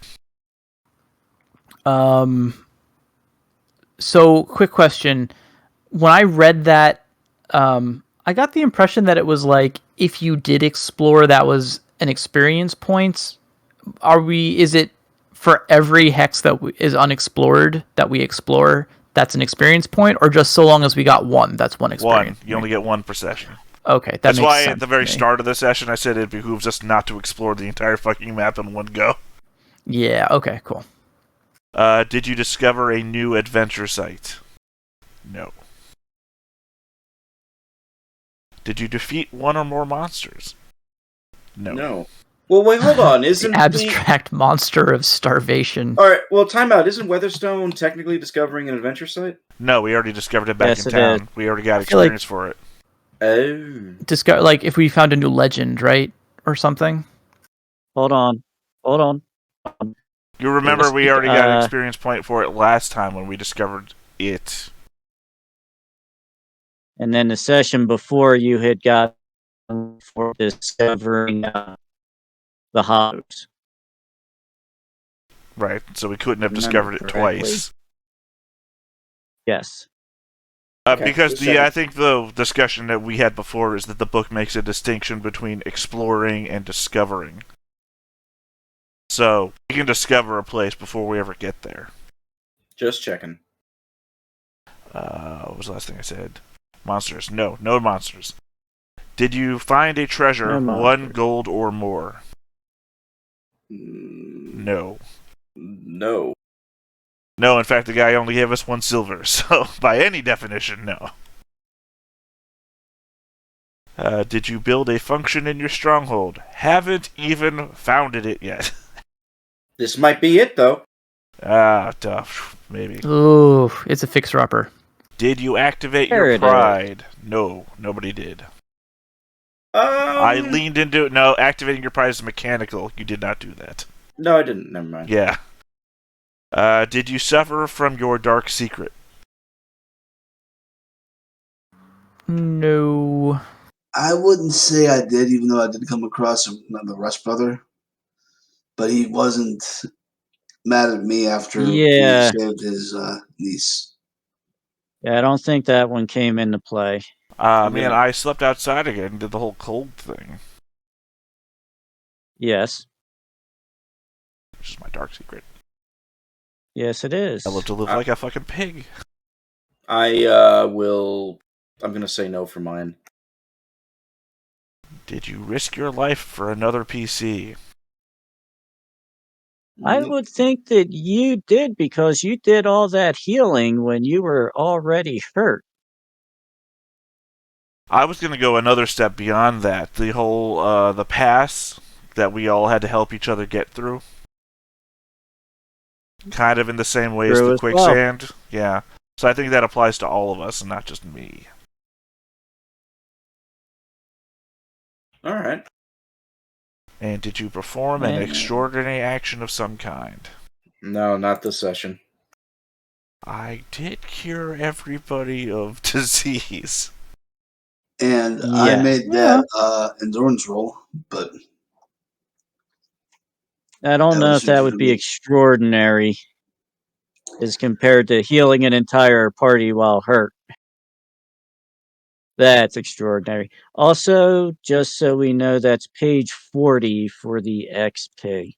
So, quick question. When I read that, I got the impression that it was like, if you did explore, that was an experience points. Is it for every hex that is unexplored that we explore, that's an experience point, or just so long as we got one, that's one experience One. You only get one per session. Okay, that That's makes why sense at the very to me. start of the session I said it behooves us not to explore the entire fucking map in one go. Yeah, okay, cool. Did you discover a new adventure site? No. Did you defeat one or more monsters? No. Well, wait, hold on. Isn't The abstract monster of starvation. All right, well, time out. Isn't Weatherstone technically discovering an adventure site? No, we already discovered it back Yes, in it town. is. We already got feel like- experience for it. Oh. Like if we found a new legend, right? Or something? Hold on. You remember Yes, we already got an experience point for it last time when we discovered it. And then the session before you had got for discovering the hollows. Right, so we couldn't have Remember discovered it correctly? twice. Yes. Okay, Because just checking. I think the discussion that we had before is that the book makes a distinction between exploring and discovering. So, we can discover a place before we ever get there. Just checking. What was the last thing I said? Monsters. No monsters. Did you find a treasure, No 1 monsters. gold or more? Mm, No. No. No, in fact, the guy only gave us 1 silver, so by any definition, no. Did you build a function in your stronghold? Haven't even founded it yet. This might be it, though. Tough. Maybe. Ooh, it's a fixer-upper. Did you activate There your it is. pride? No, nobody did. I leaned into it. No, activating your pride is mechanical. You did not do that. No, I didn't. Never mind. Yeah. Did you suffer from your dark secret? No. I wouldn't say I did, even though I did come across the Rush brother. But he wasn't mad at me after Yeah. he saved his niece. Yeah, I don't think that one came into play. Man, I slept outside again and did the whole cold thing, Yes. which is my dark secret. Yes, it is. I love to live like a fucking pig. I'm gonna say no for mine. Did you risk your life for another PC? I would think that you did because you did all that healing when you were already hurt. I was going to go another step beyond that. The whole, the pass that we all had to help each other get through. Kind of in the same way as True the as well. quicksand. Yeah. So I think that applies to all of us and not just me. All right. And did you perform an extraordinary action of some kind? No, not this session. I did cure everybody of disease. And Yeah. I made that endurance roll, but I don't know if that would be extraordinary as compared to healing an entire party while hurt. That's extraordinary. Also, just so we know, that's page 40 for the XP.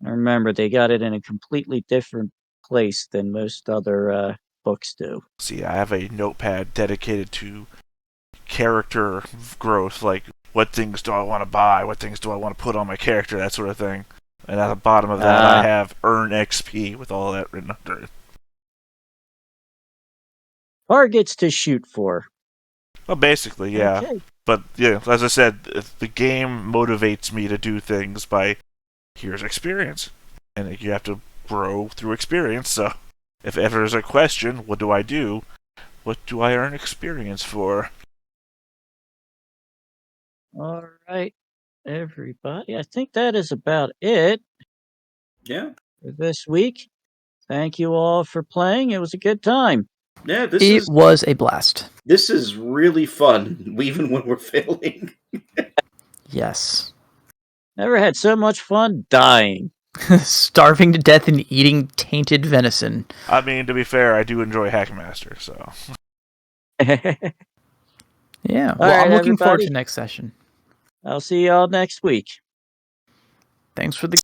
Remember, they got it in a completely different place than most other books do. See, I have a notepad dedicated to character growth, like what things do I want to buy, what things do I want to put on my character, that sort of thing. And at the bottom of that, I have earn XP with all that written under it. Targets to shoot for. Well, basically, yeah. Okay. But, yeah, as I said, the game motivates me to do things by, here's experience. And you have to grow through experience, so if ever there's a question, what do I do? What do I earn experience for? All right, everybody. I think that is about it. Yeah. For this week. Thank you all for playing. It was a good time. Yeah, It was a blast. This is really fun, even when we're failing. Yes. Never had so much fun dying. Starving to death and eating tainted venison. I mean, to be fair, I do enjoy Hackmaster, so. Yeah. Well, I'm looking forward to next session. I'll see y'all next week. Thanks for the